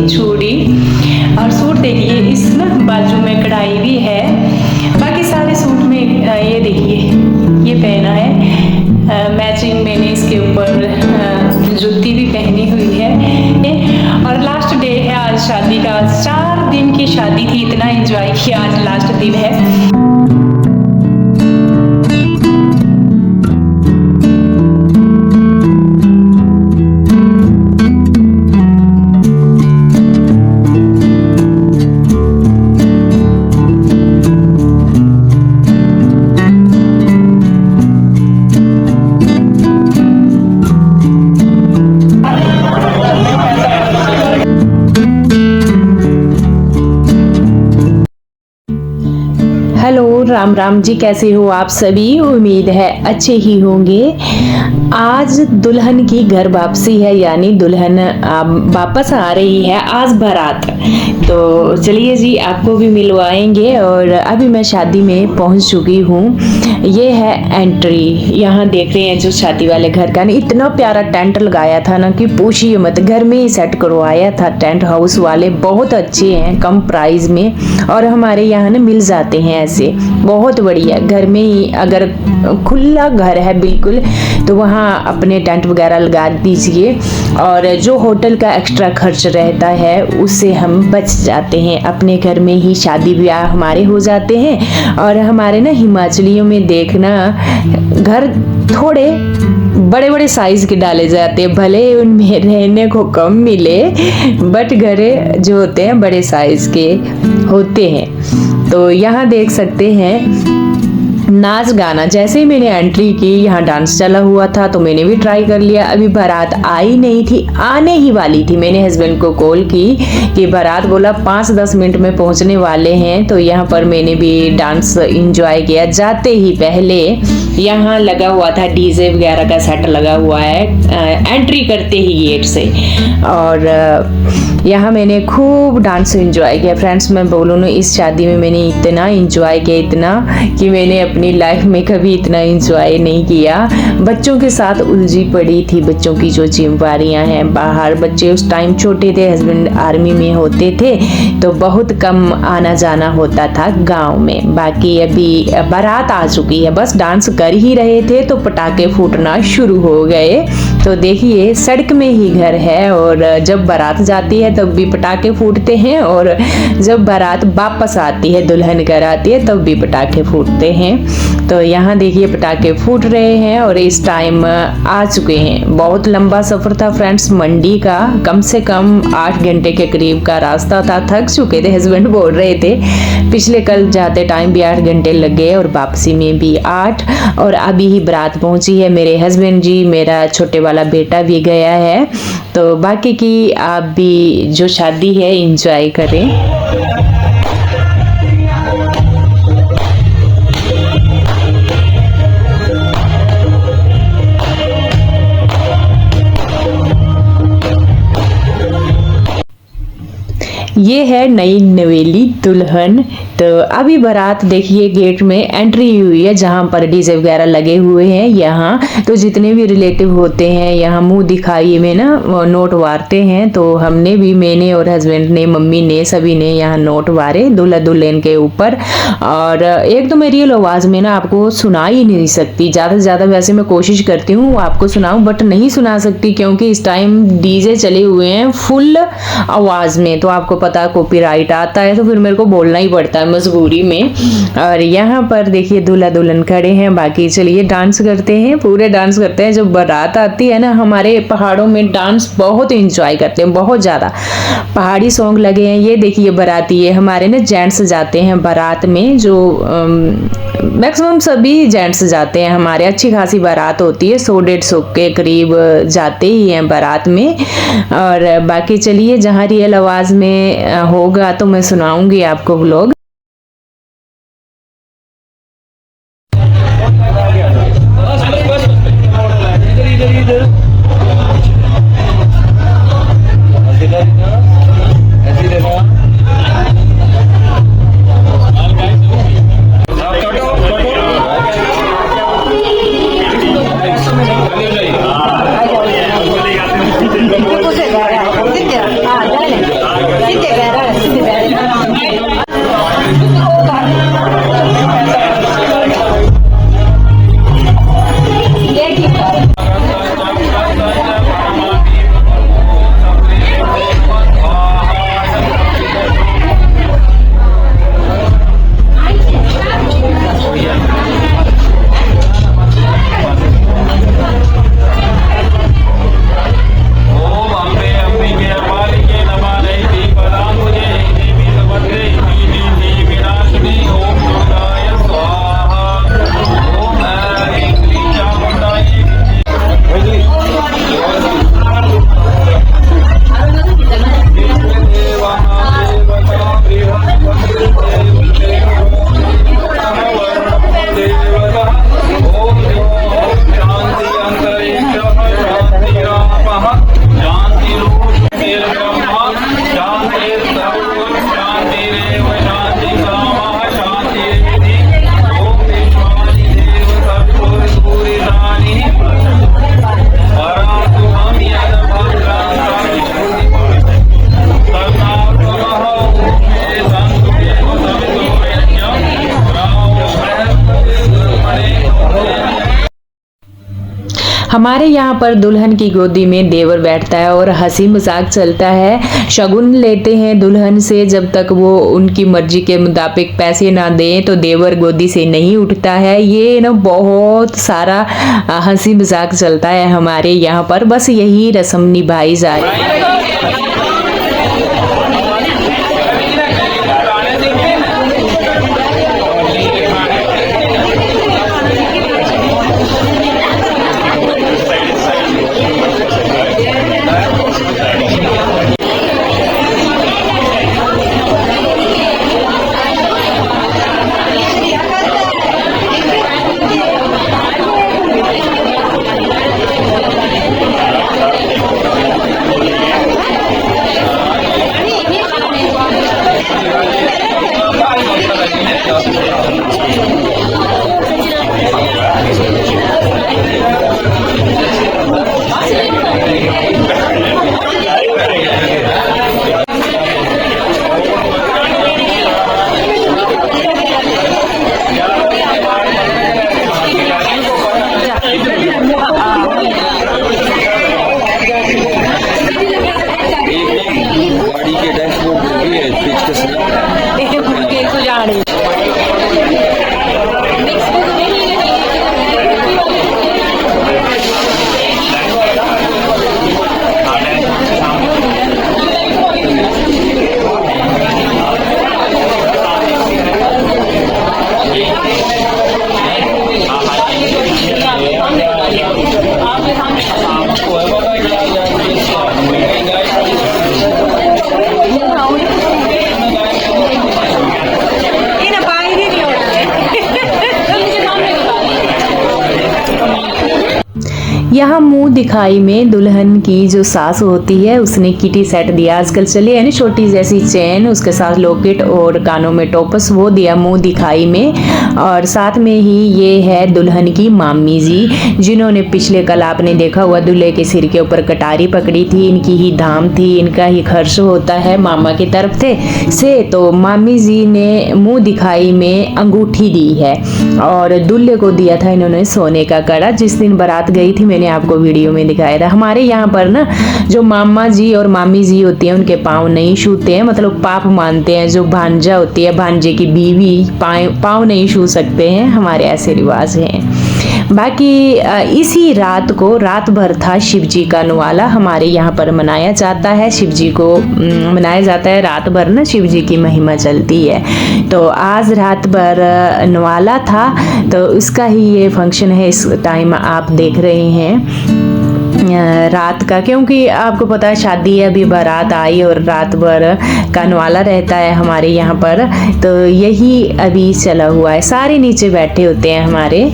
चूड़ी। और सूट देखिए, इस ना बाजू में कढ़ाई भी है। बाकी सारे सूट में ये देखिए ये पहना है, मैचिंग मैंने इसके ऊपर जुत्ती भी पहनी हुई है। और लास्ट डे है आज शादी का। 4 दिन की शादी थी, इतना एंजॉय किया, आज लास्ट दिन है। हेलो, राम राम जी, कैसे हो आप सभी? उम्मीद है अच्छे ही होंगे। आज दुल्हन की घर वापसी है, यानी दुल्हन वापस आ रही है, आज बारात। तो चलिए जी, आपको भी मिलवाएंगे। और अभी मैं शादी में पहुंच चुकी हूँ। ये है एंट्री। यहाँ देख रहे हैं जो शादी वाले घर का, इतना प्यारा टेंट लगाया था ना कि पूछिए मत। घर में ही सेट करवाया था, टेंट हाउस वाले बहुत अच्छे हैं, कम प्राइस में। और हमारे यहाँ ना मिल जाते हैं ऐसे, बहुत बढ़िया। घर में ही अगर खुला घर है बिल्कुल, तो वहाँ अपने टेंट वगैरह लगा दीजिए। और जो होटल का एक्स्ट्रा खर्च रहता है उससे हम बच जाते हैं। अपने घर में ही शादी ब्याह हमारे हो जाते हैं। और हमारे ना हिमाचलियों में देखना, घर थोड़े बड़े बड़े साइज के डाले जाते हैं, भले उनमें रहने को कम मिले, बट घर जो होते हैं बड़े साइज के होते हैं। तो यहाँ देख सकते हैं नाच गाना। जैसे ही मैंने एंट्री की, यहाँ डांस चला हुआ था, तो मैंने भी ट्राई कर लिया। अभी बारात आई नहीं थी, आने ही वाली थी। मैंने हस्बैंड को कॉल की कि बारात, बोला 5-10 मिनट में पहुंचने वाले हैं। तो यहाँ पर मैंने भी डांस एंजॉय किया। जाते ही पहले यहाँ लगा हुआ था डीजे वगैरह का सेट लगा हुआ है, एंट्री करते ही गेट से। और यहाँ मैंने खूब डांस एंजॉय किया। फ्रेंड्स, मैं बोलूँ ना, इस शादी में मैंने इतना एंजॉय किया, इतना कि मैंने अपनी लाइफ में कभी इतना एंजॉय नहीं किया। बच्चों के साथ उलझी पड़ी थी, बच्चों की जो जिम्मेवारियां हैं बाहर। बच्चे उस टाइम छोटे थे, हस्बैंड आर्मी में होते थे, तो बहुत कम आना जाना होता था गांव में। बाकी अभी बारात आ चुकी है, बस डांस कर ही रहे थे तो पटाखे फूटना शुरू हो गए। तो देखिए, सड़क में ही घर है, और जब बारात जाती है तब भी पटाखे फूटते हैं, और जब बारात वापस आती है, दुल्हन घर आती है, तब भी पटाखे फूटते हैं। तो यहाँ देखिए पटाखे फूट रहे हैं, और इस टाइम आ चुके हैं। बहुत लंबा सफर था फ्रेंड्स, मंडी का, कम से कम 8 घंटे के करीब का रास्ता था। थक चुके थे, हस्बैंड बोल रहे थे। पिछले कल जाते टाइम भी 8 घंटे लग गए, और वापसी में भी 8। और अभी ही बारात पहुंची है। मेरे हस्बैंड जी, मेरा छोटे वाला बेटा भी गया है। तो बाकी की आप भी जो शादी है एंजॉय करें। ये है नई नवेली दुल्हन। तो अभी बारात देखिए गेट में एंट्री हुई है, जहाँ पर डीजे वगैरह लगे हुए हैं। यहाँ तो जितने भी रिलेटिव होते हैं, यहाँ मुंह दिखाई में ना नोट वारते हैं। तो हमने भी, मैंने और हस्बैंड ने, मम्मी ने, सभी ने यहाँ नोट वारे दूल्हा दुल्हन के ऊपर। और एक तो मेरी आवाज़ में ना आपको सुना ही नहीं सकती, ज़्यादा से ज़्यादा वैसे मैं कोशिश करती हूँ आपको सुनाऊँ, बट नहीं सुना सकती, क्योंकि इस टाइम डीजे चले हुए हैं फुल आवाज़ में। तो आपको पता कॉपीराइट आता है, तो फिर मेरे को बोलना ही पड़ता है मजबूरी में। और यहाँ पर देखिए दूल्हा दुल्हन खड़े हैं। बाकी चलिए डांस करते हैं, पूरे डांस करते हैं। जब बारात आती है ना, हमारे पहाड़ों में डांस बहुत एंजॉय करते हैं, बहुत ज़्यादा पहाड़ी सॉन्ग लगे हैं। ये देखिए बाराती है हमारे ना, जेंट्स जाते हैं बारात में, जो मैक्सिमम सभी जेंट्स जाते हैं हमारे। अच्छी खासी बारात होती है, 100-150 के करीब जाते ही हैं बारात में। और बाकी चलिए, जहाँ रियल आवाज़ में होगा तो मैं सुनाऊंगी आपको व्लॉग। हमारे यहाँ पर दुल्हन की गोदी में देवर बैठता है और हंसी मजाक चलता है। शगुन लेते हैं दुल्हन से, जब तक वो उनकी मर्जी के मुताबिक पैसे ना दें तो देवर गोदी से नहीं उठता है। ये ना बहुत सारा हंसी मजाक चलता है हमारे यहाँ पर, बस यही रस्म निभाई जा रही है। यहाँ मुंह दिखाई में दुल्हन की जो सास होती है उसने किटी सेट दिया, आजकल चले है ना छोटी जैसी चेन, उसके साथ लॉकेट और कानों में टोपस, वो दिया मुंह दिखाई में। और साथ में ही ये है दुल्हन की मामी जी, जिन्होंने पिछले कल आपने देखा हुआ दूल्हे के सिर के ऊपर कटारी पकड़ी थी, इनकी ही धाम थी, इनका ही खर्च होता है मामा की तरफ से। तो मामी जी ने मुंह दिखाई में अंगूठी दी है और दूल्हे को दिया था इन्होंने सोने का कड़ा। जिस दिन बारात गई थी मैंने आपको वीडियो में दिखाया था। हमारे यहाँ पर ना जो मामा जी और मामी जी होती हैं उनके पाँव नहीं छूते हैं, मतलब पाप मानते हैं। जो भांजा होती है, भांजे की बीवी, पाँव नहीं छू सकते हैं, हमारे ऐसे रिवाज हैं। बाकी इसी रात को रात भर था शिव जी का नवाला हमारे यहाँ पर मनाया जाता है। शिव जी को मनाया जाता है रात भर ना, शिव जी की महिमा चलती है। तो आज रात भर नवाला था, तो उसका ही ये फंक्शन है, इस टाइम आप देख रहे हैं रात का, क्योंकि आपको पता है शादी है, अभी बारात आई और रात भर का नवाला रहता है हमारे यहाँ पर। तो यही अभी चला हुआ है, सारे नीचे बैठे होते हैं हमारे।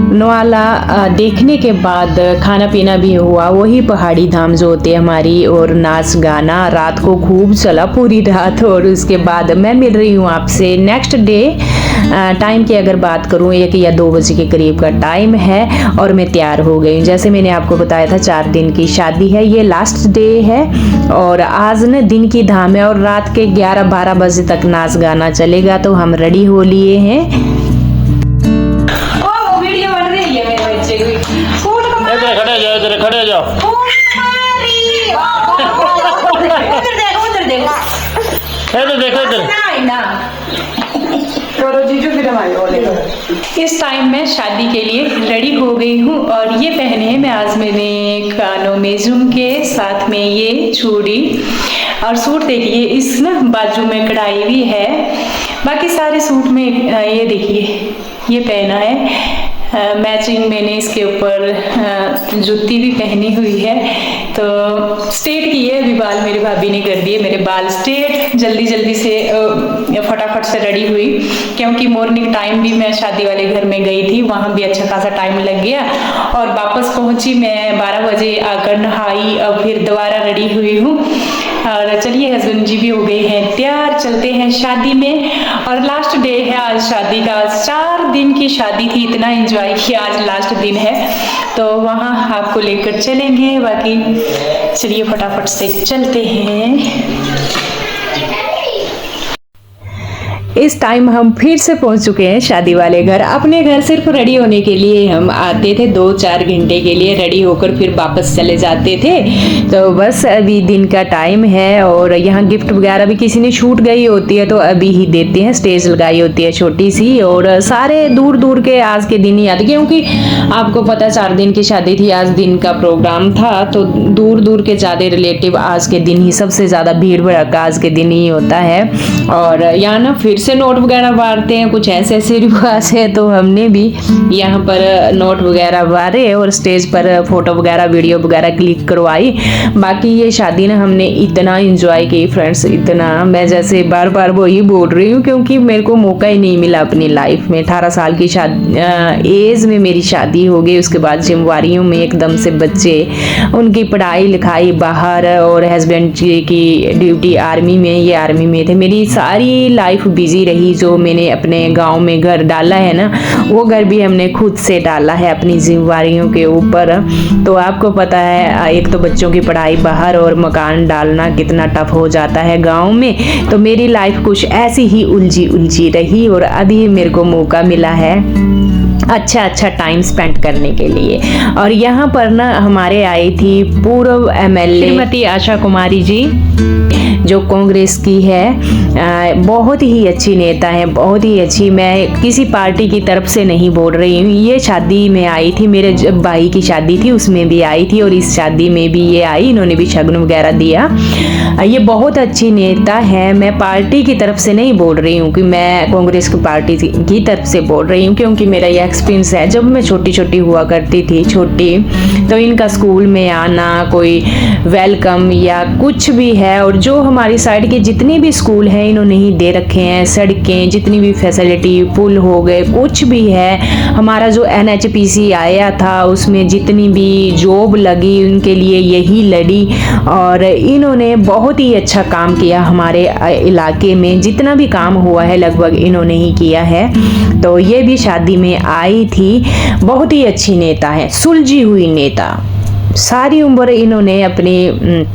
नवाला देखने के बाद खाना पीना भी हुआ, वही पहाड़ी धाम जो होती है हमारी, और नाच गाना रात को खूब चला पूरी रात। और उसके बाद मैं मिल रही हूँ आपसे नेक्स्ट डे। टाइम की अगर बात करूँ 1 या 2 बजे के करीब का टाइम है और मैं तैयार हो गई हूँ। जैसे मैंने आपको बताया था 4 दिन की शादी है, ये लास्ट डे है और आज न दिन की धाम है और रात के 11-12 बजे तक नाच गाना चलेगा। तो हम रेडी हो लिए हैं। खड़े जाओ। देखो इस टाइम मैं शादी के लिए रेडी हो गई हूँ और ये पहने हैं मैं आज मैंने कानों में झुमके, साथ में ये चूड़ी और सूट देखिए इस ना बाजू में कढ़ाई भी है। बाकी सारे सूट में ये देखिए ये पहना है मैचिंग, मैंने इसके ऊपर जूती भी पहनी हुई है। तो स्ट्रेट की है, अभी बाल मेरी भाभी ने कर दिए, मेरे बाल स्ट्रेट। जल्दी से फटाफट से रेडी हुई, क्योंकि मॉर्निंग टाइम भी मैं शादी वाले घर में गई थी, वहाँ भी अच्छा खासा टाइम लग गया। और वापस पहुँची मैं 12 बजे, आकर नहाई और फिर दोबारा रेडी हुई हूँ। और चलिए हस्बैंड जी भी हो गए हैं तैयार, चलते हैं शादी में। और लास्ट डे है आज शादी का, 4 दिन की शादी थी, इतना एंजॉय किया, आज लास्ट दिन है तो वहाँ आपको लेकर चलेंगे। बाकी चलिए फटाफट से चलते हैं। इस टाइम हम फिर से पहुंच चुके हैं शादी वाले घर। अपने घर सिर्फ रेडी होने के लिए हम आते थे, 2-4 घंटे के लिए रेडी होकर फिर वापस चले जाते थे। तो बस अभी दिन का टाइम है और यहाँ गिफ्ट वगैरह भी किसी ने छूट गई होती है तो अभी ही देते हैं। स्टेज लगाई होती है छोटी सी और सारे दूर दूर के आज के दिन ही आते, क्योंकि आपको पता 4 दिन की शादी थी, आज दिन का प्रोग्राम था तो दूर दूर के ज़्यादा रिलेटिव आज के दिन ही सबसे ज़्यादा भीड़ भड़का आज के दिन ही होता है। और यहाँ ना फिर से नोट वगैरह बांटते हैं, कुछ ऐसे रिवाज है तो हमने भी यहाँ पर नोट वगैरह बांटे और स्टेज पर फोटो वगैरह वीडियो वगैरह क्लिक करवाई। बाकी ये शादी ना हमने इतना एंजॉय की फ्रेंड्स, इतना, मैं जैसे बार बार वो ही बोल रही हूँ क्योंकि मेरे को मौका ही नहीं मिला अपनी लाइफ में। 18 साल की एज में मेरी शादी हो गई, उसके बाद जिम्मेवारियों में एकदम से बच्चे, उनकी पढ़ाई लिखाई बाहर और हस्बैंड की ड्यूटी आर्मी में, ये आर्मी में थे। मेरी सारी लाइफ बिजी रही। जो मैंने अपने गांव में घर डाला है ना, वो घर भी हमने खुद से डाला है अपनी जिम्मेवारियों के ऊपर। तो आपको पता है एक तो बच्चों की पढ़ाई बाहर और मकान डालना कितना टफ हो जाता है गांव में। तो मेरी लाइफ कुछ ऐसी ही उलझी रही और अभी मेरे को मौका मिला है अच्छा टाइम स्पेंड करने के लिए। और यहाँ पर ना हमारे आई थी पूर्व MLA श्रीमती आशा कुमारी जी, जो कांग्रेस की है। बहुत ही अच्छी नेता है, बहुत ही अच्छी। मैं किसी पार्टी की तरफ से नहीं बोल रही हूँ, ये शादी में आई थी, मेरे भाई की शादी थी उसमें भी आई थी और इस शादी में भी ये आई, इन्होंने भी शगन वगैरह दिया। ये बहुत अच्छी नेता है। मैं पार्टी की तरफ से नहीं बोल रही हूँ कि मैं कांग्रेस की पार्टी की तरफ से बोल रही हूँ, क्योंकि मेरा ये एक्सपीरियंस है। जब मैं छोटी हुआ करती थी, तो इनका स्कूल में आना, कोई वेलकम या कुछ भी है, और जो हमारी साइड के जितने भी स्कूल हैं इन्होंने ही दे रखे हैं, सड़कें, जितनी भी फैसिलिटी, पुल हो गए, कुछ भी है। हमारा जो NHPC आया था उसमें जितनी भी जॉब लगी उनके लिए यही लड़ी और इन्होंने बहुत ही अच्छा काम किया। हमारे इलाके में जितना भी काम हुआ है लगभग इन्होंने ही किया है। तो ये भी शादी में आई थी। बहुत ही अच्छी नेता है, सुलझी हुई नेता। सारी उम्र इन्होंने अपनी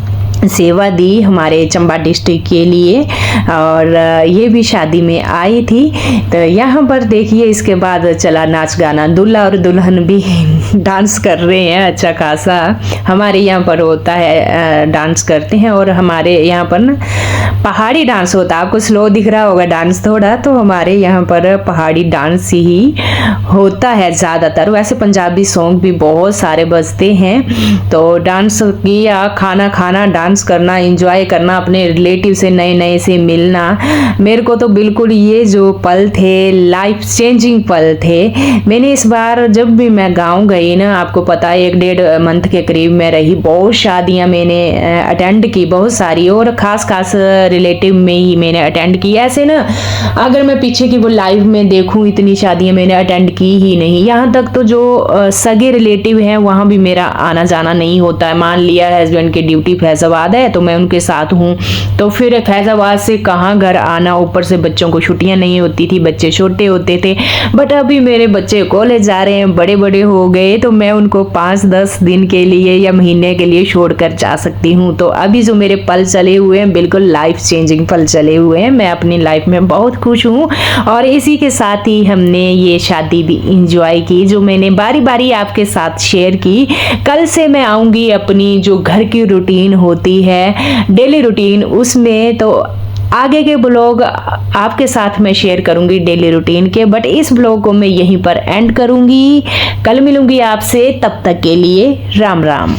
सेवा दी हमारे चंबा डिस्ट्रिक्ट के लिए और ये भी शादी में आई थी। तो यहाँ पर देखिए इसके बाद चला नाच गाना, दूल्हा और दुल्हन भी डांस कर रहे हैं अच्छा खासा। हमारे यहाँ पर होता है डांस करते हैं और हमारे यहाँ पर ना पहाड़ी डांस होता है। आपको स्लो दिख रहा होगा डांस थोड़ा, तो हमारे यहाँ पर पहाड़ी डांस ही होता है ज़्यादातर। वैसे पंजाबी सॉन्ग भी बहुत सारे बजते हैं। तो डांस किया, खाना खाना, डांस करना, एंजॉय करना, अपने रिलेटिव से नए से मिलना। मेरे को तो बिल्कुल ये जो पल थे लाइफ चेंजिंग पल थे। मैंने इस बार जब भी मैं गांव गई ना, आपको पता है 1-1.5 मंथ के करीब मैं रही। बहुत शादियां मैंने अटेंड की, बहुत सारी, और खास रिलेटिव में ही मैंने अटेंड की। ऐसे ना अगर मैं पीछे की वो लाइव में देखूं इतनी शादियां मैंने अटेंड की ही नहीं। यहाँ तक तो जो सगे रिलेटिव हैं वहाँ भी मेरा आना जाना नहीं होता है। मान लिया हस्बैंड की ड्यूटी फैजाबाद है तो मैं उनके साथ हूँ, तो फिर फैजाबाद से कहाँ घर आना, ऊपर से बच्चों को छुट्टियाँ नहीं होती थी, बच्चे छोटे होते थे। बट अभी मेरे बच्चे कॉलेज जा रहे हैं, बड़े हो गए, तो मैं उनको 5-10 दिन के लिए या महीने के लिए छोड़कर जा सकती हूँ। तो अभी जो मेरे पल चले हुए हैं बिल्कुल लाइफ चेंजिंग पल चले हुए हैं। मैं अपनी लाइफ में बहुत खुश हूँ और इसी के साथ ही हमने ये शादी भी इंजॉय की, जो मैंने बारी आपके साथ शेयर की। कल से मैं आऊँगी अपनी जो घर की रूटीन होती है, डेली रूटीन, उसमें तो आगे के ब्लॉग आपके साथ मैं शेयर करूंगी डेली रूटीन के। बट इस ब्लॉग को मैं यहीं पर एंड करूंगी। कल मिलूंगी आपसे, तब तक के लिए राम राम।